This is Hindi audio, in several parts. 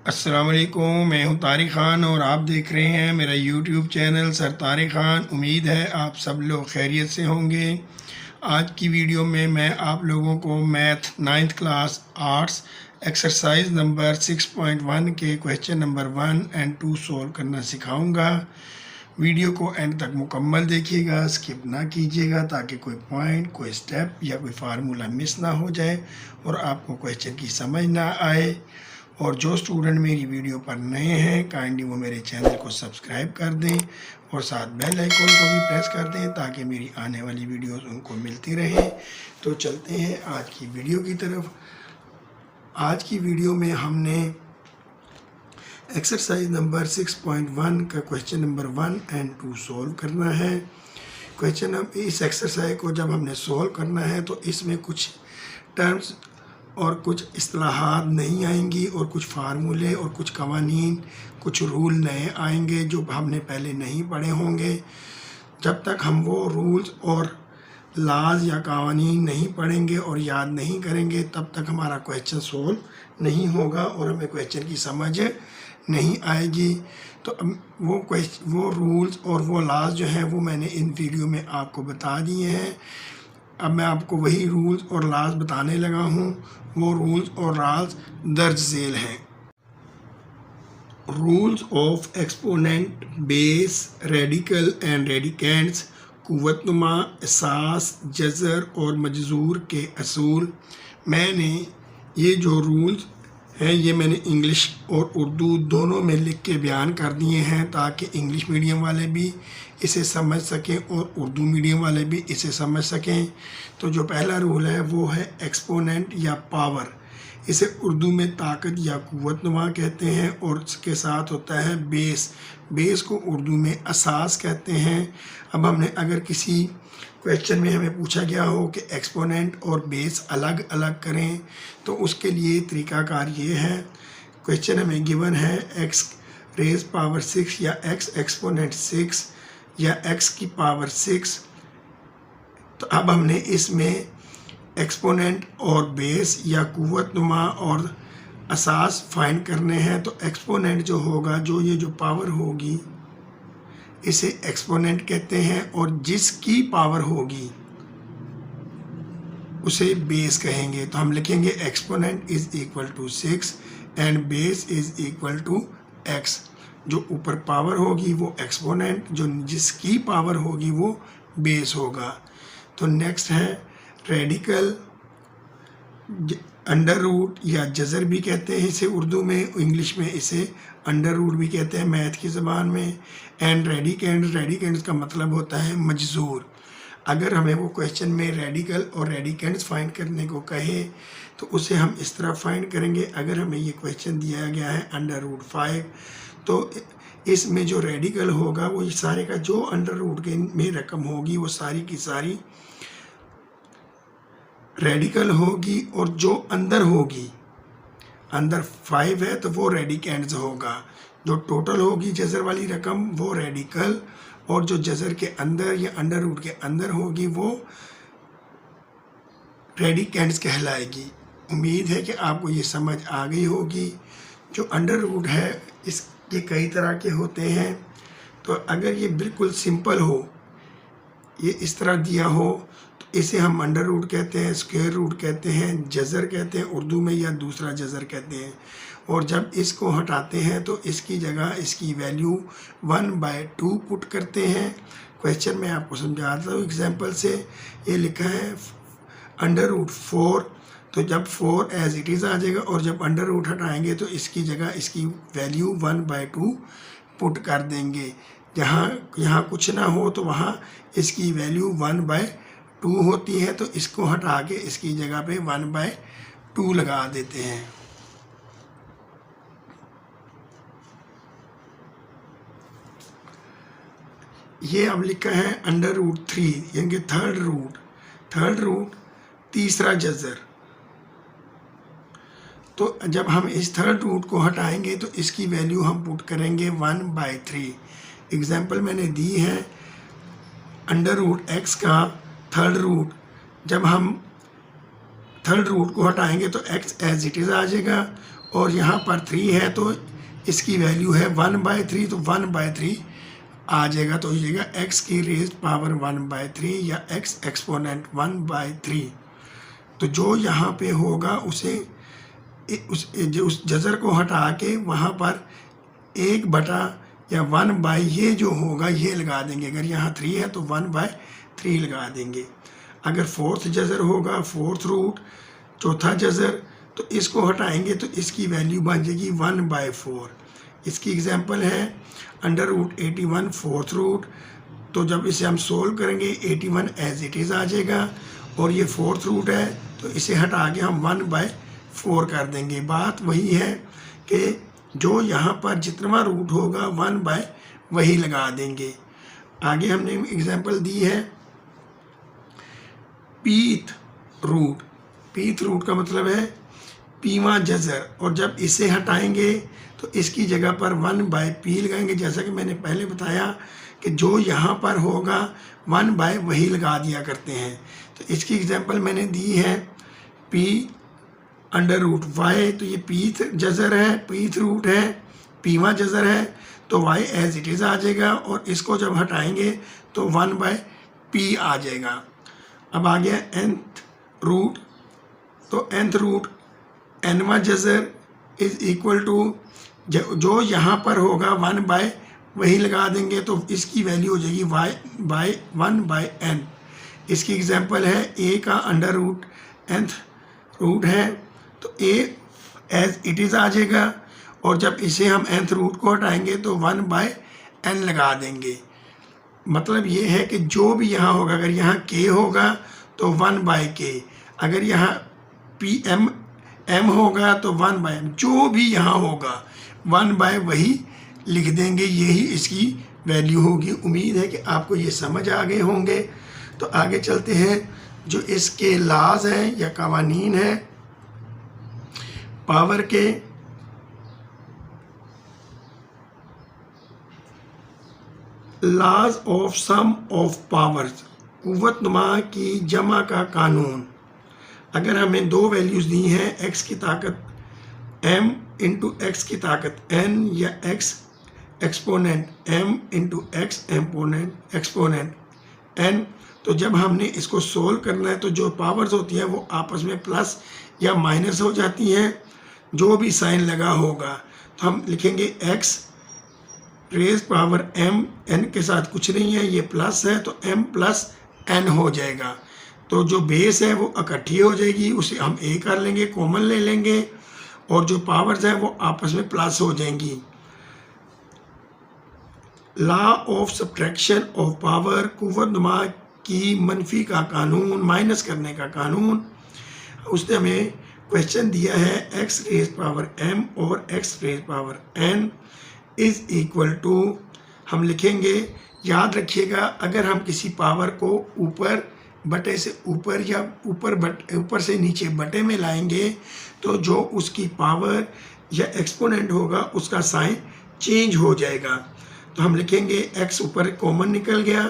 अस्सलाम वालेकुम, मैं हूं तारिक ख़ान और आप देख रहे हैं मेरा YouTube channel sir Tariq Khan. उम्मीद है आप सब लोग खैरियत से होंगे। आज की वीडियो में मैं आप लोगों को math 9th class arts exercise number 6.1 के क्वेश्चन नंबर 1 और 2 सोल्व करना सिखाऊंगा। वीडियो को एंड तक मुकम्मल देखिएगा, स्किप ना कीजिएगा ताकि कोई पॉइंट, कोई स्टेप या कोई फार्मूला मिस ना हो जाए और आपको क्वेश्चन की समझ ना आए। और जो स्टूडेंट मेरी वीडियो पर नए हैं काइंडली वो मेरे चैनल को सब्सक्राइब कर दें और साथ बेल आइकन को भी प्रेस कर दें ताकि मेरी आने वाली वीडियोस उनको मिलती रहे। तो चलते हैं आज की वीडियो की तरफ। आज की वीडियो में हमने एक्सरसाइज नंबर 6.1 का क्वेश्चन नंबर 1 और 2 सोल्व करना है। इस एक्सरसाइज को जब हमने सोल्व करना है तो इसमें कुछ टर्म्स और कुछ इस्तिलाहात नहीं आएंगी और कुछ फार्मूले और कुछ कवानीन, कुछ रूल नए आएंगे जो हमने पहले नहीं पढ़े होंगे। जब तक हम वो रूल्स और लाज या कवानीन नहीं पढ़ेंगे और याद नहीं करेंगे तब तक हमारा क्वेश्चन सोल्व नहीं होगा और हमें क्वेश्चन की समझ नहीं आएगी। तो वो रूल्स और वो लाज जो हैं वो मैंने इन वीडियो में आपको बता दिए हैं। अब मैं आपको वही रूल्स और लाज बताने लगा हूँ। वो रूल्स और लाज दर्ज झेल हैं। Rules of exponent, base, radical and radicands, कुव्वतनुमा, असास, जज़र और मजजूर के असूल। मैंने ये जो रूल्स हैं ये मैंने इंग्लिश और उर्दू दोनों में लिख के बयान कर दिए हैं ताकि इंग्लिश मीडियम वाले भी इसे समझ सकें और उर्दू मीडियम वाले भी इसे समझ सकें। तो जो पहला रूल है वो है एक्सपोनेंट या पावर। इसे उर्दू में ताकत या कुव्वतनुमा कहते हैं और इसके साथ होता है बेस। बेस को उर्दू में असास कहते हैं। अब हमने अगर किसी क्वेश्चन में हमें पूछा गया हो कि एक्सपोनेंट और बेस अलग अलग करें तो उसके लिए तरीकाकार ये है। क्वेश्चन हमें गिवन है x रेज पावर 6 या x एक्सपोनेंट 6 या x की पावर 6। तो अब हमने इसमें एक्सपोनेंट और बेस या कुव्वतनुमा और असास फाइंड करने हैं। तो एक्सपोनेंट जो होगा, ये जो पावर होगी इसे एक्सपोनेंट कहते हैं और जिसकी पावर होगी उसे बेस कहेंगे। तो हम लिखेंगे exponent is equal to 6 and base is equal to x। जो ऊपर पावर होगी वो एक्सपोनेंट, जो जिसकी पावर होगी वो बेस होगा। तो नेक्स्ट है रेडिकल, अंडर रूट या जज़र भी कहते हैं इसे उर्दू में, इंग्लिश में इसे अंडर रूट भी कहते हैं मैथ की ज़बान में। एंड रेडिकेंड्स का मतलब होता है मजजूर। अगर हमें वो क्वेश्चन में रेडिकल और रेडिकेंड्स फाइंड करने को कहे तो उसे हम इस तरह फाइंड करेंगे। अगर हमें ये क्वेश्चन दिया गया है अंडर रूट 5 तो इसमें जो रेडिकल होगा वो सारे का जो अंडर रूट के में रकम होगी वो सारी की सारी रेडिकल होगी और जो अंदर होगी, अंदर 5 है तो वो रेडिकेंड्स होगा। जो टोटल होगी जज़र वाली रकम वो रेडिकल और जो जज़र के अंदर या अंडर रूट के अंदर होगी वो रेडिकेंड्स कहलाएगी। उम्मीद है कि आपको ये समझ आ गई होगी। जो अंडर रूट है ये कई तरह के होते हैं। तो अगर ये बिल्कुल सिंपल हो, ये इस तरह दिया हो तो इसे हम अंडर रूट कहते हैं, स्क्वायर रूट कहते हैं, जज़र कहते हैं उर्दू में या दूसरा जज़र कहते हैं। और जब इसको हटाते हैं तो इसकी जगह इसकी वैल्यू 1/2 पुट करते हैं। क्वेश्चन में आपको समझाता हूँ एग्जांपल से। ये लिखा है अंडर रूट 4, तो जब 4 एज इट इज़ आ जाएगा और जब अंडर रूट हटाएंगे तो इसकी जगह इसकी वैल्यू 1/2 पुट कर देंगे। यहाँ कुछ ना हो तो वहाँ इसकी वैल्यू 1/2 होती है, तो इसको हटा के इसकी जगह पे 1/2 लगा देते हैं। ये अब लिखा है अंडर रूट 3 यानी कि थर्ड रूट तीसरा जज़र। तो जब हम इस थर्ड रूट को हटाएंगे तो इसकी वैल्यू हम पुट करेंगे 1/3। एग्जाम्पल मैंने दी है अंडर रूट x का थर्ड रूट। जब हम थर्ड रूट को हटाएंगे तो x एज इट इज़ आ जाएगा और यहाँ पर 3 है तो इसकी वैल्यू है 1/3, तो 1/3 आ जाएगा। तो हो जाएगा x की रेज़ पावर 1/3 या x एक्सपोनेंट 1/3। तो जो यहाँ पे होगा उसे उस जज़र को हटा के वहाँ पर 1 या 1 ये जो होगा ये लगा देंगे। अगर यहाँ 3 है तो 1/3 लगा देंगे। अगर फोर्थ जज़र होगा, फोर्थ रूट, चौथा जज़र, तो इसको हटाएंगे तो इसकी वैल्यू बन जाएगी 1/4। इसकी एग्जांपल है √81 फोर्थ रूट। तो जब इसे हम सोल्व करेंगे 81 एज इट इज़ आ जाएगा, और ये फोर्थ रूट है तो इसे हटा के हम 1/4 कर देंगे। बात वही है कि जो यहाँ पर जितना रूट होगा 1 वही लगा देंगे। आगे हमने एग्जांपल दी है पीथ रूट। पीथ रूट का मतलब है पीवा जज़र, और जब इसे हटाएंगे तो इसकी जगह पर 1/p लगाएंगे। जैसा कि मैंने पहले बताया कि जो यहाँ पर होगा 1 वही लगा दिया करते हैं। तो इसकी एग्जांपल मैंने दी है p √y। तो ये पीथ जज़र है, पीथ रूट है, पीवा जज़र है, तो y एज इट इज़ आ जाएगा, और इसको जब हटाएंगे तो 1/p आ जाएगा। अब आ गया nth रूट। तो nth रूट nवा जज़र इज इक्वल टू जो यहाँ पर होगा 1 वही लगा देंगे, तो इसकी वैल्यू हो जाएगी y 1/n। इसकी एग्जांपल है a का √nth रूट है तो a एज इट इज़ आ जाएगा, और जब इसे हम nth रूट को हटाएंगे तो 1/n लगा देंगे। मतलब ये है कि जो भी यहाँ होगा, अगर यहाँ k होगा तो 1/k, अगर यहाँ m होगा तो 1/m, जो भी यहाँ होगा 1 वही लिख देंगे। यही इसकी वैल्यू होगी। उम्मीद है कि आपको ये समझ आ गए होंगे। तो आगे चलते हैं। जो इसके लाज हैं या कवानीन हैं पावर के, लाज ऑफ सम ऑफ पावर्स, कुव्वतनुमा की जमा का कानून। अगर हमें दो वैल्यूज़ दी हैं, x की ताकत m इंटू एक्स की ताकत n या x exponent m into x exponent n, तो जब हमने इसको सोल्व करना है तो जो पावर्स होती हैं वो आपस में प्लस या माइनस हो जाती हैं। जो भी साइन लगा होगा तो हम लिखेंगे x raise power m, n के साथ कुछ नहीं है, ये प्लस है तो m प्लस n हो जाएगा। तो जो बेस है वो इकट्ठी हो जाएगी, उसे हम a कर लेंगे, कॉमन ले लेंगे, और जो पावर्स हैं वो आपस में प्लस हो जाएंगी। Law of subtraction of power, कुव्वतनुमा की मनफी का कानून, माइनस करने का कानून। उसने हमें क्वेश्चन दिया है x रेज पावर m और x raise power n is equal to, हम लिखेंगे, याद रखिएगा, अगर हम किसी पावर को ऊपर बटे से ऊपर या ऊपर से नीचे बटे में लाएंगे तो जो उसकी पावर या एक्सपोनेंट होगा उसका साइन चेंज हो जाएगा। तो हम लिखेंगे x ऊपर कॉमन निकल गया,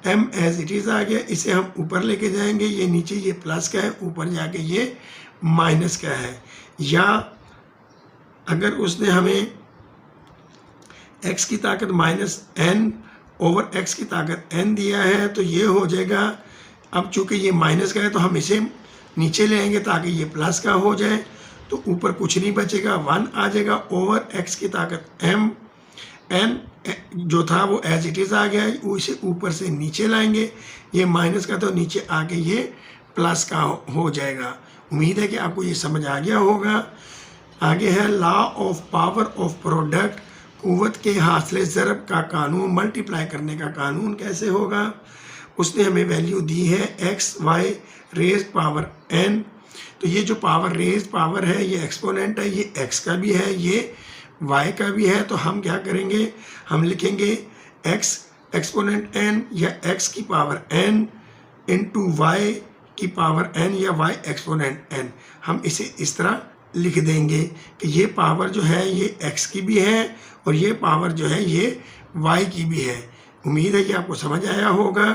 m एज इट इज़ आ गया, इसे हम ऊपर लेके जाएंगे, ये नीचे ये प्लस का है, ऊपर जाके ये माइनस का है। या अगर उसने हमें x की ताकत -n ओवर x की ताकत n दिया है तो ये हो जाएगा, अब चूंकि ये माइनस का है तो हम इसे नीचे ले आएंगे ताकि ये प्लस का हो जाए, तो ऊपर कुछ नहीं बचेगा, 1 आ जाएगा ओवर x की ताकत m, n जो था वो एज इट इज़ आ गया, उसे ऊपर से नीचे लाएंगे, ये माइनस का तो नीचे आके ये प्लस का हो जाएगा। उम्मीद है कि आपको ये समझ आ गया होगा। आगे है law of power of product, कुव्वत के हासिल ज़रब का कानून, मल्टीप्लाई करने का कानून कैसे होगा। उसने हमें वैल्यू दी है x y raise power n, तो ये जो पावर रेज पावर है ये एक्सपोनेंट है, ये x का भी है, ये y का भी है। तो हम क्या करेंगे, हम लिखेंगे x एक्सपोनेंट n या x की पावर n इंटू y की पावर n या y एक्सपोनेंट n। हम इसे इस तरह लिख देंगे कि ये पावर जो है ये x की भी है और ये पावर जो है ये y की भी है। उम्मीद है कि आपको समझ आया होगा।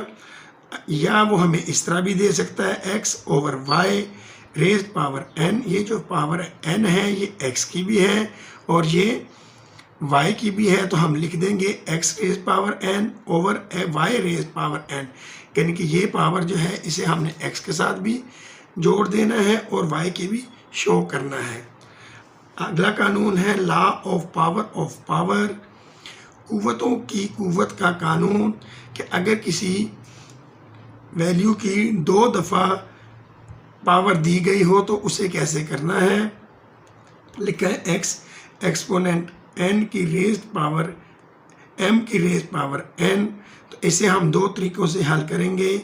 या वो हमें इस तरह भी दे सकता है x over y raise power n, ये जो पावर n है ये x की भी है और ये y की भी है, तो हम लिख देंगे x raise power n over y raise power n, यानी कि ये पावर जो है इसे हमने x के साथ भी जोड़ देना है और y के भी शो करना है। अगला कानून है लॉ ऑफ पावर, कुव्वतों की कुव्वत का कानून, कि अगर किसी वैल्यू की 2 दफ़ा पावर दी गई हो तो उसे कैसे करना है। लिखा है x एक्सपोनेंट n की रेज पावर m की रेज पावर n, तो इसे हम 2 तरीक़ों से हल करेंगे।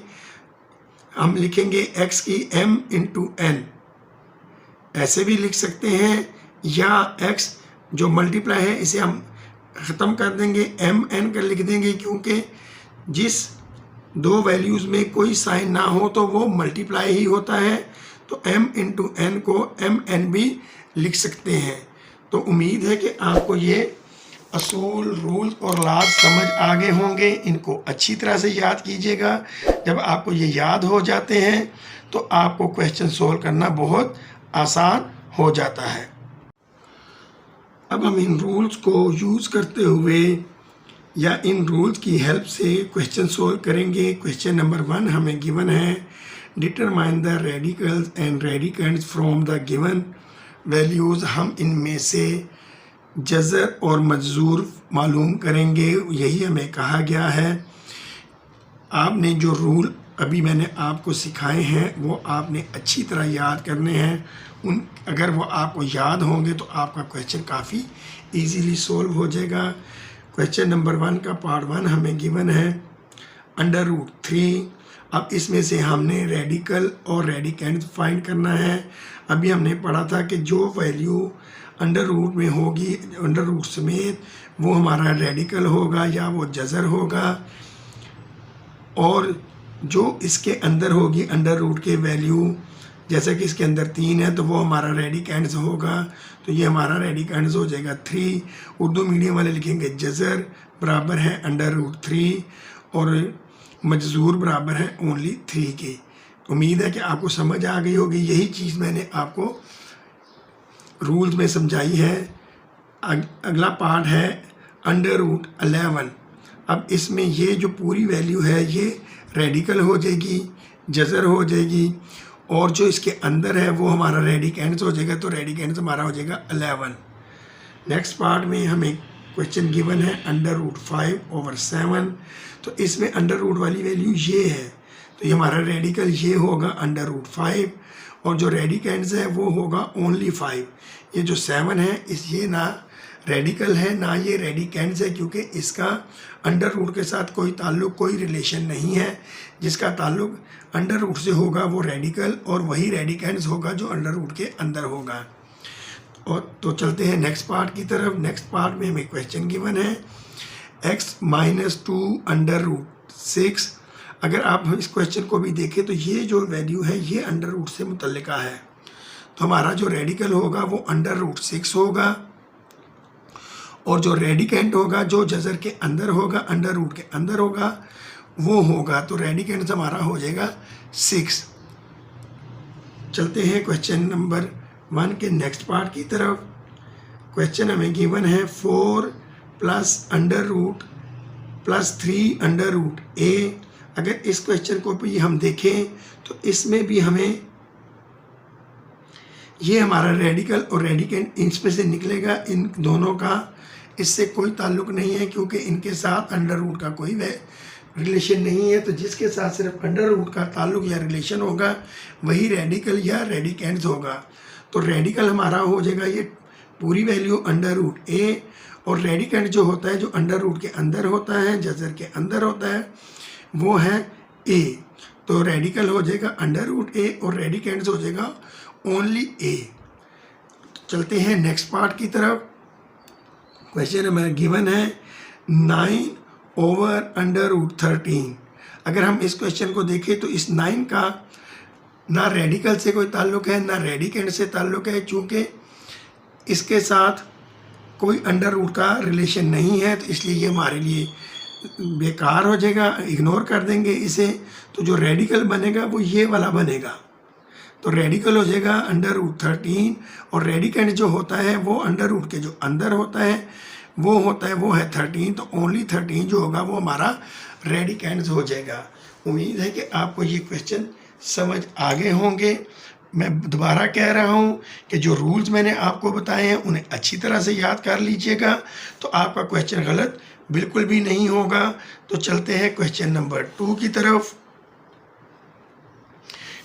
हम लिखेंगे x की m इंटू n, ऐसे भी लिख सकते हैं, या x जो मल्टीप्लाई है इसे हम ख़त्म कर देंगे m n कर लिख देंगे, क्योंकि जिस 2 वैल्यूज़ में कोई साइन ना हो तो वो मल्टीप्लाई ही होता है, तो m इंटू n को m n भी लिख सकते हैं। तो उम्मीद है कि आपको ये असूल, रूल्स और लॉज समझ आ गए होंगे। इनको अच्छी तरह से याद कीजिएगा। जब आपको ये याद हो जाते हैं तो आपको क्वेश्चन सोल्व करना बहुत आसान हो जाता है। अब हम इन रूल्स को यूज़ करते हुए या इन रूल्स की हेल्प से क्वेश्चन सोल्व करेंगे। क्वेश्चन नंबर 1 हमें गिवन है, determine the radicals and radicands from the given values. हम इनमें से जज़र और मजजूर मालूम करेंगे, यही हमें कहा गया है। आपने जो रूल अभी मैंने आपको सिखाए हैं वो आपने अच्छी तरह याद करने हैं। अगर वो आपको याद होंगे तो आपका क्वेश्चन काफ़ी इजीली सॉल्व हो जाएगा। क्वेश्चन नंबर 1 का पार्ट 1 हमें गिवन है √3। अब इसमें से हमने रेडिकल और रेडिकेंड फाइंड करना है। अभी हमने पढ़ा था कि जो वैल्यू अंडर रूट में होगी, अंडर रूट समेत, वो हमारा रेडिकल होगा या वो जज़र होगा, और जो इसके अंदर होगी अंडर रूट के वैल्यू, जैसा कि इसके अंदर 3 है तो वो हमारा रेडिकेंड्स होगा, तो ये हमारा रेडिकेंड्स हो जाएगा 3। उर्दू मीडियम वाले लिखेंगे जज़र बराबर है √3 और मजजूर बराबर है ओनली 3 के। उम्मीद है कि आपको समझ आ गई होगी। यही चीज़ मैंने आपको रूल्स में समझाई है। अगला पार्ट है √11। अब इसमें ये जो पूरी वैल्यू है ये रेडिकल हो जाएगी, जज़र हो जाएगी, और जो इसके अंदर है वो हमारा रेडिकेंड्स हो जाएगा, तो रेडिकेंड्स हमारा हो जाएगा 11। नेक्स्ट पार्ट में हमें क्वेश्चन गिवन है √5/7। तो इसमें अंडर रूट वाली वैल्यू ये है, तो ये हमारा रेडिकल ये होगा √5, और जो रेडिकेंड्स है वो होगा ओनली 5। ये जो 7 है ये ना रेडिकल है ना ये रेडिकेंड्स है, क्योंकि इसका अंडर रूट के साथ कोई ताल्लुक़, कोई रिलेशन नहीं है। जिसका ताल्लुक़ अंडर रूट से होगा वो रेडिकल, और वही रेडिकेंड्स होगा जो अंडर रूट के अंदर होगा। और तो चलते हैं नेक्स्ट पार्ट की तरफ। नेक्स्ट पार्ट में हमें क्वेश्चन गिवन है x-2√6। अगर आप इस क्वेश्चन को भी देखें तो ये जो वैल्यू है ये अंडर रूट से मुतल्लिका है, तो हमारा जो रेडिकल होगा वो √6 होगा, और जो रेडिकेंट होगा जो जज़र के अंदर होगा, अंडर रूट के अंदर होगा, वो होगा, तो रेडिकेंट हमारा हो जाएगा 6। चलते हैं क्वेश्चन नंबर 1 के नेक्स्ट पार्ट की तरफ। क्वेश्चन हमें गिवन है 4 + √3 अगर इस क्वेश्चन को भी हम देखें तो इसमें भी हमें ये हमारा रेडिकल और रेडिकेंट इसमें से निकलेगा, इन दोनों का इससे कोई ताल्लुक़ नहीं है, क्योंकि इनके साथ अंडर रूट का कोई रिलेशन नहीं है। तो जिसके साथ सिर्फ अंडर रूट का ताल्लुक़ या रिलेशन होगा वही रेडिकल या रेडिकेंड्स होगा। तो रेडिकल हमारा हो जाएगा ये पूरी वैल्यू √a, और रेडिकेंट जो होता है जो अंडर रूट के अंदर होता है, जज़र के अंदर होता है, वो है a। तो रेडिकल हो जाएगा √a और रेडिकेंड्स हो जाएगा ओनली a। चलते हैं नेक्स्ट पार्ट की तरफ। क्वेश्चन हमें गिवन है 9/√13। अगर हम इस क्वेश्चन को देखें तो इस 9 का ना रेडिकल से कोई ताल्लुक़ है ना रेडिकेंड से ताल्लुक़ है, चूँकि इसके साथ कोई अंडर रूट का रिलेशन नहीं है, तो इसलिए ये हमारे लिए बेकार हो जाएगा, इग्नोर कर देंगे इसे। तो जो रेडिकल बनेगा वो ये वाला बनेगा। तो रेडिकल हो जाएगा √13 और रेडिकेंड जो होता है वो अंडर रूट के जो अंदर होता है वो है 13, तो ओनली 13 जो होगा वो हमारा रेडिकेंड हो जाएगा। उम्मीद है कि आपको ये क्वेश्चन समझ आ गए होंगे। मैं दोबारा कह रहा हूँ कि जो रूल्स मैंने आपको बताए हैं उन्हें अच्छी तरह से याद कर लीजिएगा, तो आपका क्वेश्चन गलत बिल्कुल भी नहीं होगा। तो चलते हैं क्वेश्चन नंबर 2 की तरफ।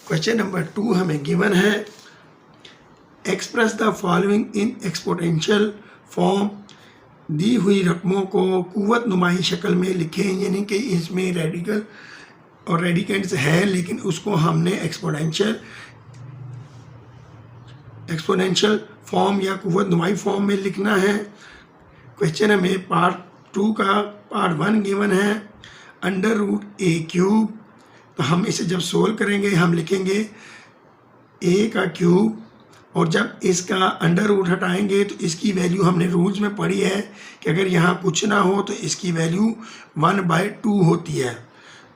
क्वेश्चन नंबर 2 हमें गिवन है, express the following in exponential form. दी हुई रकमों को कुव्वत नुमाई शक्ल में लिखें, यानी कि इसमें रेडिकल और रेडिकेंड्स है लेकिन उसको हमने एक्सपोनेंशियल फॉर्म या कुव्वत नुमाई फॉर्म में लिखना है। क्वेश्चन हमें पार्ट 2 का पार्ट 1 गिवन है √a³। तो हम इसे जब सोल्व करेंगे हम लिखेंगे a का क्यूब, और जब इसका अंडर रूट हटाएंगे तो इसकी वैल्यू हमने रूल्स में पढ़ी है कि अगर यहाँ कुछ ना हो तो इसकी वैल्यू 1/2 होती है।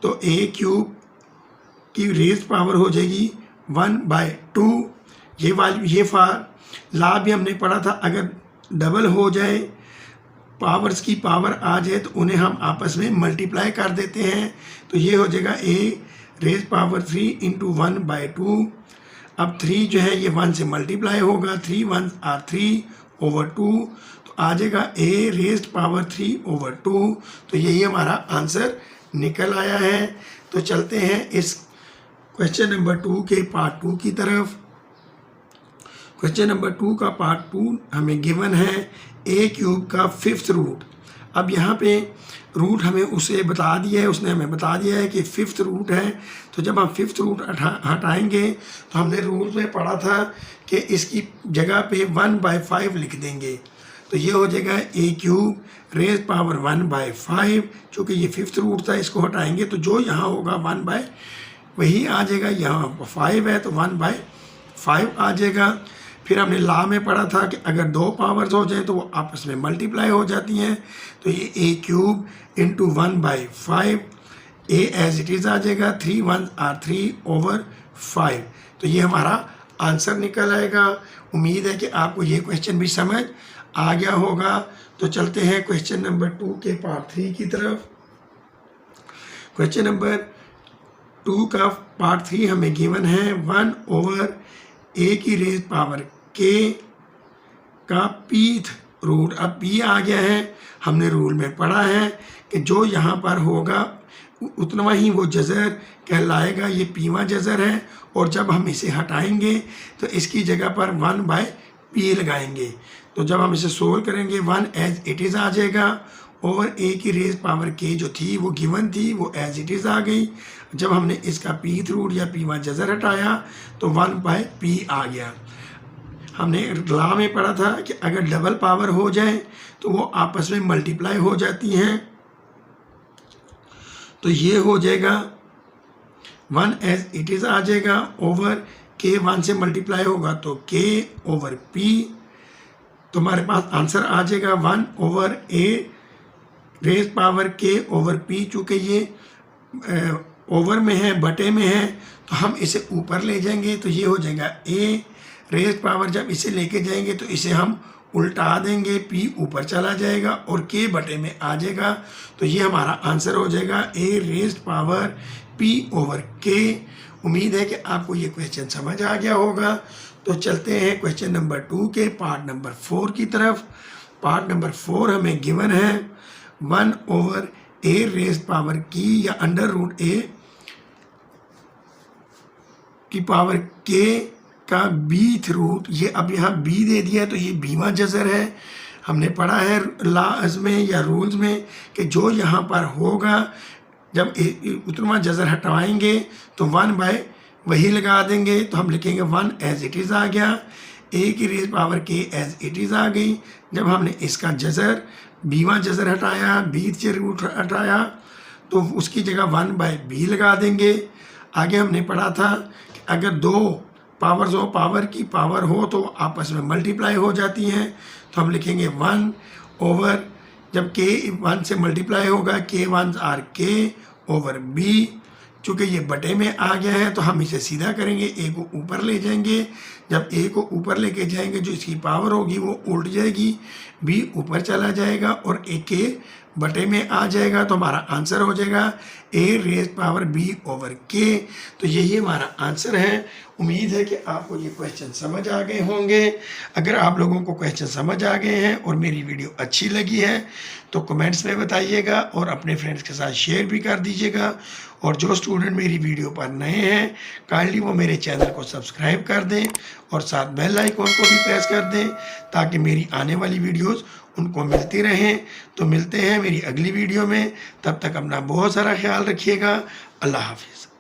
तो a³ की रेज़ पावर हो जाएगी 1/2। ये ला भी हमने पढ़ा था, अगर डबल हो जाए पावर्स की पावर आ जाए तो उन्हें हम आपस में मल्टीप्लाई कर देते हैं। तो ये हो जाएगा a⁻³ × 1/2। अब 3 जो है ये 1 से मल्टीप्लाई होगा, 3 1s are 3/2, तो आ जाएगा a⁻³ तो यही हमारा आंसर निकल आया है। तो चलते हैं इस क्वेश्चन नंबर 2 के पार्ट 2 की तरफ। क्वेश्चन नंबर 2 का पार्ट 2 हमें गिवन है a³ का 5th रूट। अब यहाँ पे रूट हमें उसे बता दिया है, उसने हमें बता दिया है कि 5th रूट है। तो जब हम 5th रूट हटाएंगे तो हमने रूट में पढ़ा था कि इसकी जगह पे 1/5 लिख देंगे। तो ये हो जाएगा a³ रेज़ पावर 1/5। चूँकि ये 5th रूट था, इसको हटाएंगे तो जो यहाँ होगा 1/ वही आ जाएगा। यहाँ 5 है तो 1/5 आ जाएगा। फिर हमने ला में पढ़ा था कि अगर 2 पावर्स हो जाए तो वो आपस में मल्टीप्लाई हो जाती हैं। तो ये a³ × 1/5, a as it is आ जाएगा, 3 1s are 3/5। तो ये हमारा आंसर निकल आएगा। उम्मीद है कि आपको ये क्वेश्चन भी समझ आ गया होगा। तो चलते हैं क्वेश्चन नंबर 2 के पार्ट 3 की तरफ। क्वेश्चन नंबर 2 का पार्ट 3 हमें गिवन है 1/a की रेज़ पावर k का pth रूट। अब p आ गया है, हमने रूल में पढ़ा है कि जो यहाँ पर होगा उतना ही वो जज़र कहलाएगा। ये pवां जज़र है, और जब हम इसे हटाएंगे तो इसकी जगह पर 1/p लगाएंगे। तो जब हम इसे सोल्व करेंगे 1 एज इट इज़ आ जाएगा, और a की रेज़ पावर k जो थी वो गिवन थी वो एज इट इज़ आ गई। जब हमने इसका pth रूट या pवां जज़र हटाया तो 1/p आ गया। हमने ला में पढ़ा था कि अगर डबल पावर हो जाए तो वो आपस में मल्टीप्लाई हो जाती हैं। तो ये हो जाएगा 1 एज इट इज़ आ जाएगा, ओवर k 1 से मल्टीप्लाई होगा तो k/p। तो हमारे पास आंसर आ जाएगा 1/a रेज़ पावर k/p। चूँकि ये ओवर में है, बटे में है, तो हम इसे ऊपर ले जाएंगे तो ये हो जाएगा a रेज़ पावर। जब इसे लेके जाएंगे तो इसे हम उल्टा देंगे, p ऊपर चला जाएगा और k बटे में आ जाएगा। तो ये हमारा आंसर हो जाएगा a रेज़ पावर p/k। उम्मीद है कि आपको ये क्वेश्चन समझ आ गया होगा। तो चलते हैं क्वेश्चन नंबर 2 के पार्ट नंबर 4 की तरफ। पार्ट नंबर 4 हमें गिवन है 1/a रेज़ पावर की या √a की पावर k का bth रूट। ये अब यहाँ b दे दिया तो ये bवां जज़र है। हमने पढ़ा है लॉज में या रूल्स में कि जो यहाँ पर होगा जब उतना जज़र हटवाएंगे तो 1/ वही लगा देंगे। तो हम लिखेंगे 1 एज इट इज़ आ गया, a की raise power k as it is आ गई। जब हमने इसका जज़र bवां जज़र हटाया, bth से रूट हटाया, तो उसकी जगह 1/b लगा देंगे। आगे हमने पढ़ा था कि अगर 2 पावर्स हो, पावर की पावर हो तो आपस में मल्टीप्लाई हो जाती हैं। तो हम लिखेंगे 1/, जब k 1 से मल्टीप्लाई होगा k 1s are k/b। चूँकि ये बटे में आ गया है तो हम इसे सीधा करेंगे, ए को ऊपर ले जाएंगे। जब ए को ऊपर लेके जाएंगे जो इसकी पावर होगी वो उल्ट जाएगी, बी ऊपर चला जाएगा और ए के बटे में आ जाएगा। तो हमारा आंसर हो जाएगा ए रेज पावर बी ओवर के। तो यही हमारा आंसर है। उम्मीद है कि आपको ये क्वेश्चन समझ आ गए होंगे। अगर आप लोगों को क्वेश्चन समझ आ गए हैं और मेरी वीडियो अच्छी लगी है तो कमेंट्स में बताइएगा और अपने फ्रेंड्स के साथ शेयर भी कर दीजिएगा। और जो स्टूडेंट मेरी वीडियो पर नए हैं काइंडली वो मेरे चैनल को सब्सक्राइब कर दें और साथ बेल आइकॉन को भी प्रेस कर दें ताकि मेरी आने वाली वीडियोस उनको मिलती रहें। तो मिलते हैं मेरी अगली वीडियो में, तब तक अपना बहुत सारा ख्याल रखिएगा। अल्लाह हाफिज़।